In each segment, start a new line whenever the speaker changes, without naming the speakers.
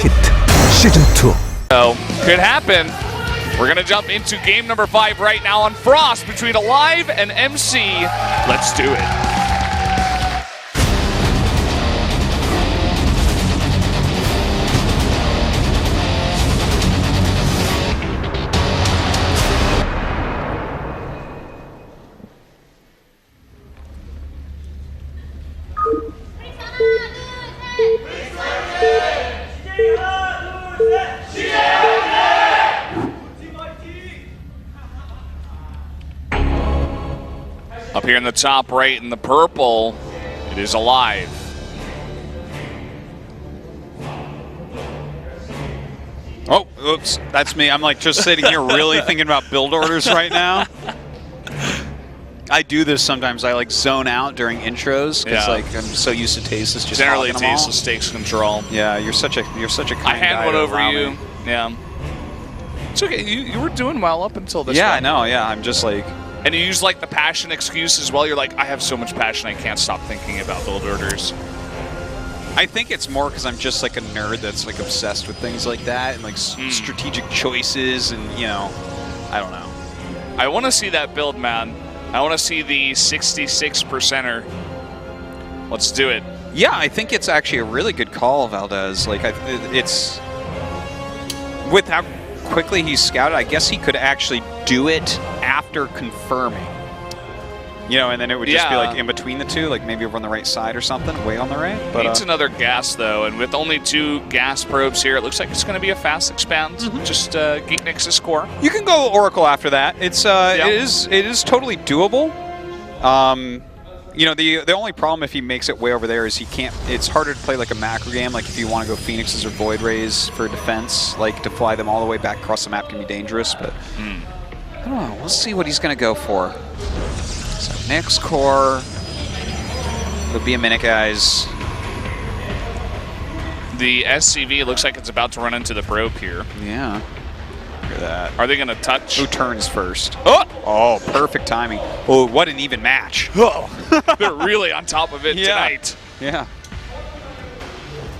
Hit Season 2.
So, could happen. We're going to jump into game number 5 right now on Frost between aLive and MC. Let's do it. Up here in the top right in the purple, it is aLive.
Oh, oops, that's me. I'm like just sitting here really thinking about build orders right now. I do this sometimes. I like zone out during intros because like I'm so used to Tasteless just
generally
hogging them all.
Tasteless takes control.
Yeah, you're such a kind
I hand
guy
one
to
over
allow
you.
me.
Yeah. It's okay. You were doing well up until this.
Yeah,
one.
I know. Yeah, I'm just like.
And you use like the passion excuse as well. You're like, I have so much passion, I can't stop thinking about build orders.
I think it's more because I'm just like a nerd that's like obsessed with things like that and like strategic choices and you know, I don't know.
I want to see that build, man. I want to see the 66%er. Let's do it.
Yeah, I think it's actually a really good call, Valdez. Like, it's with how quickly he's scouted. I guess he could actually do it after confirming. You know, and then it would just be like in between the two, like maybe over on the right side or something, way on the right. But
needs another gas though, and with only 2 gas probes here, it looks like it's going to be a fast expand. Just Geek Nexus core.
You can go Oracle after that. It's it is totally doable. You know, the only problem if he makes it way over there is he can't. It's harder to play like a macro game. Like if you want to go Phoenixes or Void Rays for defense, like to fly them all the way back across the map can be dangerous. But I don't know. We'll see what he's going to go for. So next core, it'll be a minute, guys.
The SCV looks like it's about to run into the probe here.
Yeah. Look at that.
Are they going to touch?
Who turns first?
Oh,
perfect timing. Oh, what an even match.
Oh, they're really on top of it tonight.
Yeah.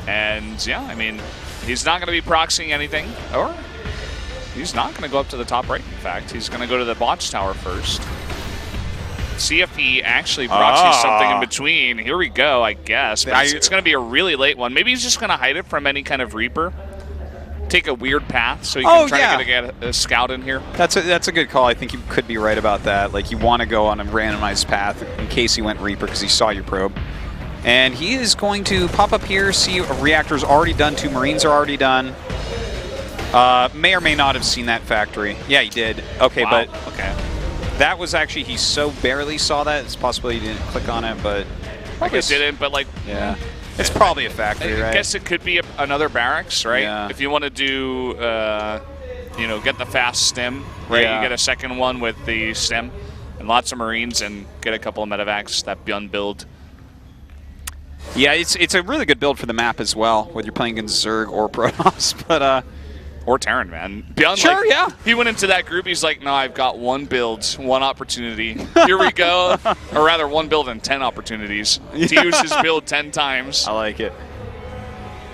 And yeah, I mean, he's not going to be proxying anything, or he's not going to go up to the top right. In fact, he's going to go to the botch tower first. See if he actually proxies something in between. Here we go, I guess. But it's going to be a really late one. Maybe he's just going to hide it from any kind of Reaper. Take a weird path so he can try to get a scout in here.
That's a good call. I think you could be right about that. Like you want to go on a randomized path in case he went Reaper because he saw your probe. And he is going to pop up here, see a reactor's already done, 2 Marines are already done. May or may not have seen that factory. Yeah, he did. Okay,
wow.
But
okay.
That was actually, he so barely saw that. It's possible he didn't click on it, but
I guess didn't, but like,
yeah. It's probably a factory, right?
I guess it could be another barracks, right?
Yeah.
If you want to do, you know, get the fast stem, right?
Yeah.
You get a second one with the stem and lots of Marines and get a couple of medevacs, that Bjorn build.
Yeah, it's a really good build for the map as well, whether you're playing against Zerg or Protoss, but
or Terran, man. Bjorn,
sure, yeah.
He went into that group, he's like, no, I've got 1 build, 1 opportunity. Here we go. Or rather, 1 build and 10 opportunities to use his build 10 times.
I like it.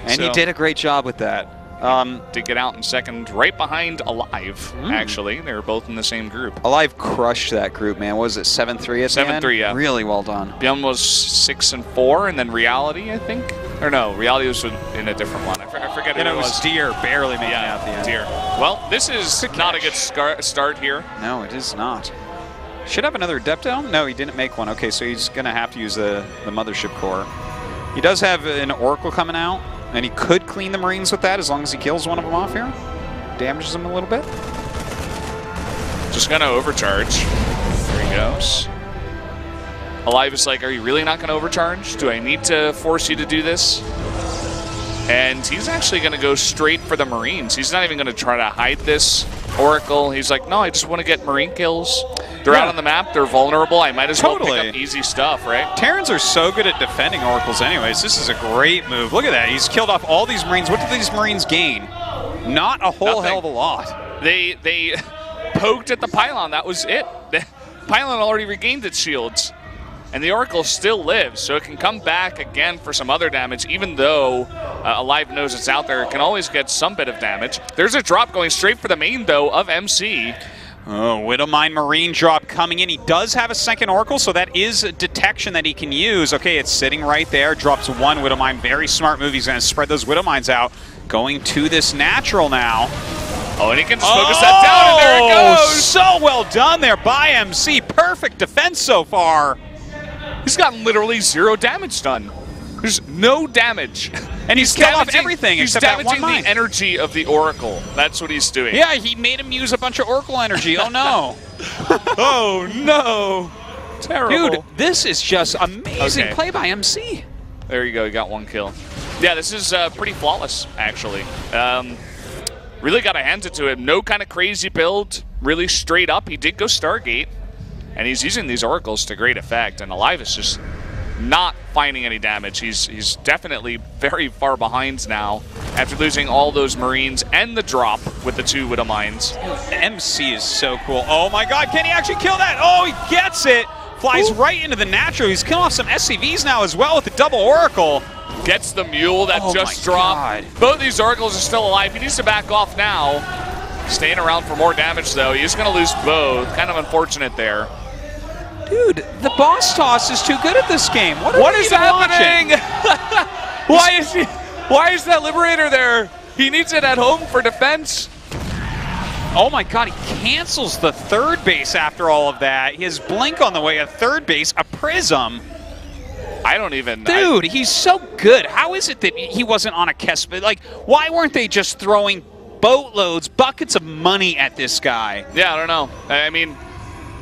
And he did a great job with that.
To get out in second, right behind aLive, actually. They were both in the same group.
aLive crushed that group, man. What was it, 7-3 at the end?
7-3, yeah.
Really well done.
Bjorn was 6-4, and then Reality, I think. Or no, Reality was in a different one. I forget who it was.
Deer barely making out the end.
Deer. Well, this is not a good start here.
No, it is not. Should have another Depto? No, he didn't make one. Okay, so he's going to have to use the Mothership Core. He does have an Oracle coming out, and he could clean the Marines with that as long as he kills one of them off here. Damages them a little bit.
Just going to overcharge. There he goes. aLive is like, are you really not going to overcharge? Do I need to force you to do this? And he's actually going to go straight for the Marines. He's not even going to try to hide this Oracle. He's like, no, I just want to get Marine kills. They're out on the map. They're vulnerable. I might as well pick up easy stuff, right?
Terrans are so good at defending Oracles anyways. This is a great move. Look at that. He's killed off all these Marines. What did these Marines gain? Not a whole hell of a lot.
They poked at the pylon. That was it. The pylon already regained its shields. and the Oracle still lives, so it can come back again for some other damage, even though aLive knows it's out there. It can always get some bit of damage. There's a drop going straight for the main, though, of MC.
Oh, Widowmine Marine drop coming in. He does have a second Oracle, so that is a detection that he can use. Okay, it's sitting right there. Drops one Widowmine. Very smart move. He's going to spread those Widowmines out. Going to this natural now.
Oh, and he can just focus that down, and there it goes!
So well done there by MC. Perfect defense so far.
He's gotten literally 0 damage done. There's no damage.
And he's killed off everything except that one mine.
He's damaging the energy of the Oracle. That's what he's doing.
Yeah, he made him use a bunch of Oracle energy. Oh, no.
Oh, no. Terrible.
Dude, this is just amazing play by MC.
There you go. He got 1 kill. Yeah, this is pretty flawless, actually. Really got to hand it to him. No kind of crazy build. Really straight up. He did go Stargate. And he's using these Oracles to great effect. And aLive is just not finding any damage. He's definitely very far behind now after losing all those Marines and the drop with the 2 Widowmines.
MC is so cool. Oh my god, can he actually kill that? Oh, he gets it! Flies right into the natural. He's killing off some SCVs now as well with the double Oracle.
Gets the Mule that just dropped. God. Both these Oracles are still alive. He needs to back off now. Staying around for more damage though. He's going to lose both. Kind of unfortunate there.
Dude, the boss toss is too good at this game. What is happening?
Why is that Liberator there? He needs it at home for defense.
Oh my god, he cancels the third base after all of that. He has Blink on the way, a third base, a Prism.
I don't even...
Dude, he's so good. How is it that he wasn't on a Kesp? Like, why weren't they just throwing boatloads, buckets of money at this guy?
Yeah, I don't know. I mean...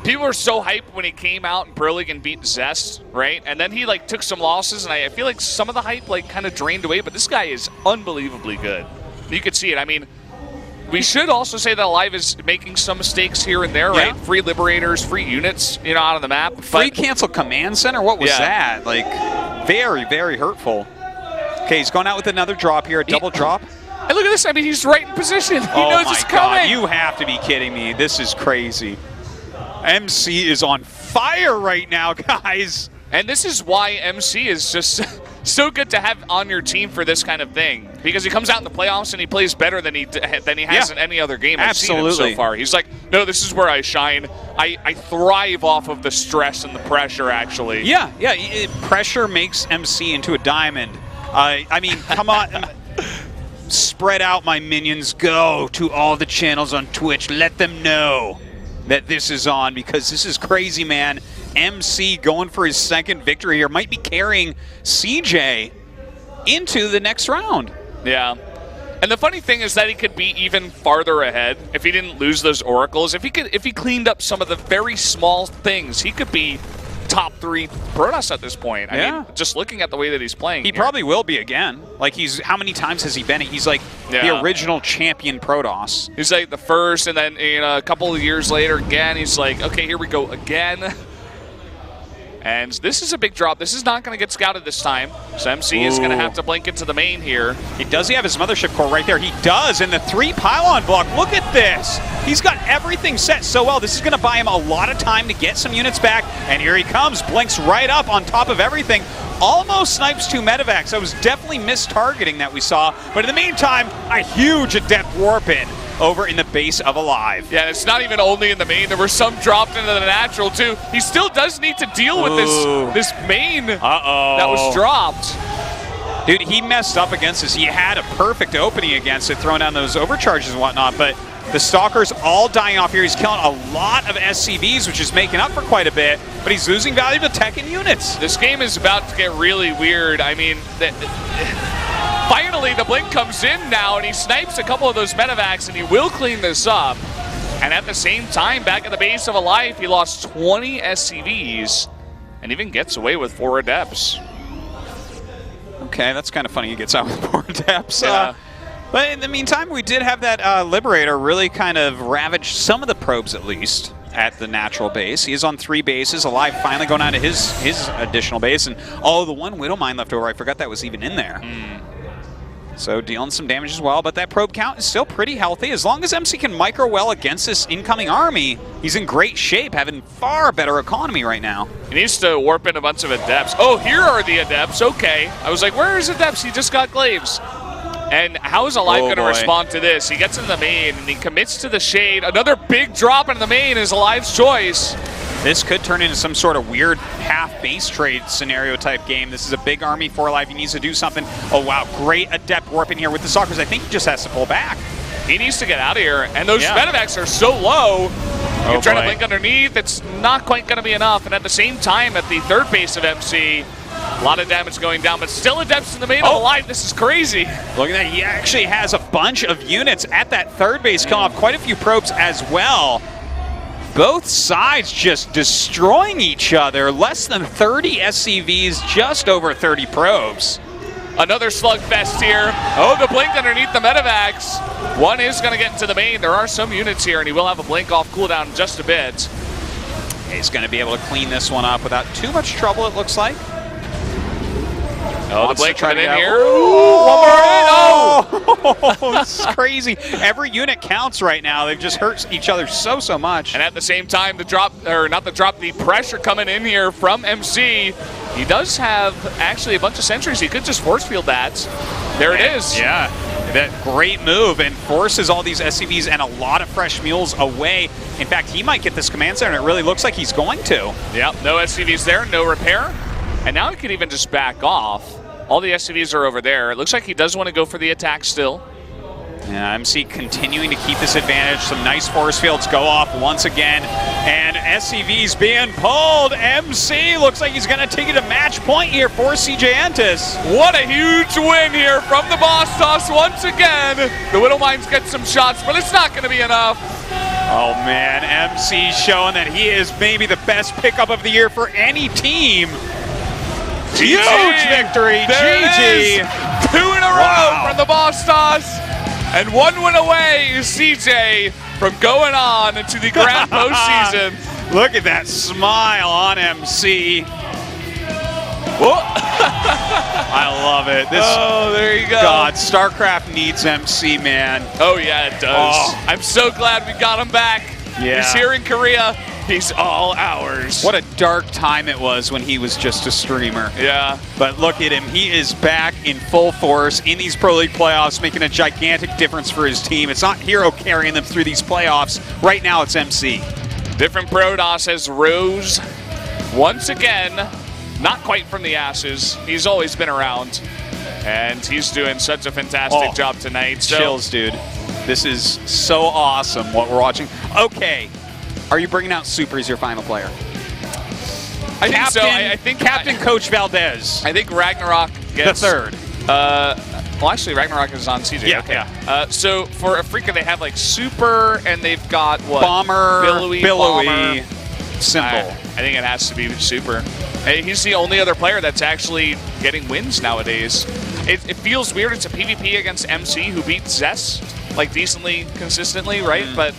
People were so hyped when he came out in Pro League and beat Zest, right? And then he like took some losses, and I feel like some of the hype like kind of drained away. But this guy is unbelievably good. You could see it. I mean, we should also say that aLive is making some mistakes here and there, right? Free Liberators, free units, you know, out on the map.
Free cancel Command Center. What was that? Like, very, very hurtful. Okay, he's going out with another drop here, a double drop.
And look at this. I mean, he's right in position. He knows it's coming.
God, you have to be kidding me. This is crazy. MC is on fire right now, guys.
And this is why MC is just so good to have on your team for this kind of thing. Because he comes out in the playoffs and he plays better than he has in any other game I've seen him so far. He's like, no, this is where I shine. I thrive off of the stress and the pressure, actually.
Yeah. Pressure makes MC into a diamond. I mean, come on. Spread out, my minions. Go to all the channels on Twitch. Let them know that this is on, because this is crazy, man. MC going for his second victory here. Might be carrying CJ into the next round.
Yeah. And the funny thing is that he could be even farther ahead if he didn't lose those Oracles. If he cleaned up some of the very small things, he could be top 3 Protoss at this point. I mean, just looking at the way that he's playing.
He probably will be again. Like, how many times has he been? He's like the original champion Protoss.
He's like the first, and then a couple of years later again, he's like, okay, here we go again. And this is a big drop. This is not going to get scouted this time. So MC is going to have to blink into the main here.
Does he have his mothership core right there? He does, and the 3 pylon block. Look at this. He's got everything set so well. This is going to buy him a lot of time to get some units back. And here he comes. Blinks right up on top of everything. Almost snipes 2 medevacs. That was definitely mistargeting that we saw. But in the meantime, a huge adept warp in over in the base of aLive.
Yeah, it's not even only in the main. There were some dropped into the natural, too. He still does need to deal with this main that was dropped.
Dude, he messed up against this. He had a perfect opening against it, throwing down those overcharges and whatnot, but the Stalkers all dying off here. He's killing a lot of SCVs, which is making up for quite a bit, but he's losing valuable tech and units.
This game is about to get really weird. I mean, finally the blink comes in now, and he snipes a couple of those medevacs, and he will clean this up. And at the same time, back at the base of aLive, he lost 20 SCVs, and even gets away with 4 adepts.
Okay, that's kind of funny. He gets out with 4 adepts.
Yeah.
But in the meantime, we did have that Liberator really kind of ravage some of the probes, at least, at the natural base. He is on 3 bases. aLive finally going out to his additional base. And, the one Widowmine left over. I forgot that was even in there. So dealing some damage as well, but that probe count is still pretty healthy. As long as MC can micro well against this incoming army, he's in great shape, having far better economy right now.
He needs to warp in a bunch of Adepts. Oh, here are the Adepts. Okay. I was like, where is Adepts? He just got Glaives. And how is aLive going to respond to this? He gets in the main, and he commits to the Shade. Another big drop in the main is aLive's choice.
This could turn into some sort of weird half base trade scenario type game. This is a big army for aLive. He needs to do something. Oh, wow. Great Adept warping here with the Stalkers. I think he just has to pull back.
He needs to get out of here. And those medevacs are so low. You're trying to blink underneath. It's not quite going to be enough. And at the same time, at the third base of MC, a lot of damage going down, but still Adepts in the main of aLive. This is crazy.
Look at that. He actually has a bunch of units at that third base, come off quite a few probes as well. Both sides just destroying each other. Less than 30 SCVs, just over 30 probes.
Another slugfest here. Oh, the blink underneath the medevacs. One is going to get into the main. There are some units here, and he will have a blink off cooldown in just a bit.
He's going to be able to clean this one up without too much trouble, it looks like.
Oh, the blink coming in here.
Ooh, one more hit. Oh, this is crazy. Every unit counts right now. They've just hurt each other so much.
And at the same time, the pressure coming in here from MC. He does have actually a bunch of sentries. He could just force field that. There it is.
Yeah, that great move, and forces all these SCVs and a lot of fresh mules away. In fact, he might get this command center, and it really looks like he's going to.
Yep, no SCVs there, no repair. And now he could even just back off. All the SCVs are over there. It looks like he does want to go for the attack still.
Yeah, MC continuing to keep this advantage. Some nice force fields go off once again. And SCV's being pulled. MC looks like he's going to take it to match point here for CJ Entis.
What a huge win here from the boss toss once again. The Widowmines get some shots, but it's not going to be enough.
Oh man, MC showing that he is maybe the best pickup of the year for any team. Huge victory, GG.
2 in a row from the boss toss. And 1 win away is CJ from going on into the grand postseason.
Look at that smile on MC. I love it.
There you go.
God, Starcraft needs MC, man.
Oh, yeah, it does.
Oh.
I'm so glad we got him back.
Yeah.
He's here in Korea. He's all ours.
What a dark time it was when he was just a streamer.
Yeah.
But look at him. He is back in full force in these Pro League playoffs, making a gigantic difference for his team. It's not Hero carrying them through these playoffs. Right now, it's MC.
Different Protoss has rose once again. Not quite from the ashes. He's always been around. And he's doing such a fantastic job tonight. So,
chills, dude. This is so awesome what we're watching. Okay. Are you bringing out Super as your final player?
I think so. I think
Captain Coach Valdez.
I think Ragnarok gets
the third.
Well, actually, Ragnarok is on CJ.
Yeah,
okay.
yeah.
So for Afreeca, they have like Super, and they've got what?
Bomber,
Billowy
Bomber. Symbol.
I think it has to be Super. He's the only other player that's actually getting wins nowadays. It feels weird. It's a PvP against MC, who beat Zest like decently, consistently, right? But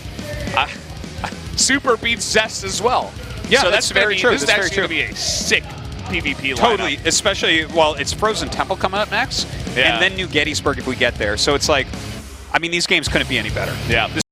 Super beats Zest as well.
Yeah,
so
that's very true.
This is actually going to be a sick PvP lineup.
Totally, especially, well, it's Frozen Temple coming up next, and then New Gettysburg if we get there. So it's like, I mean, these games couldn't be any better.
Yeah.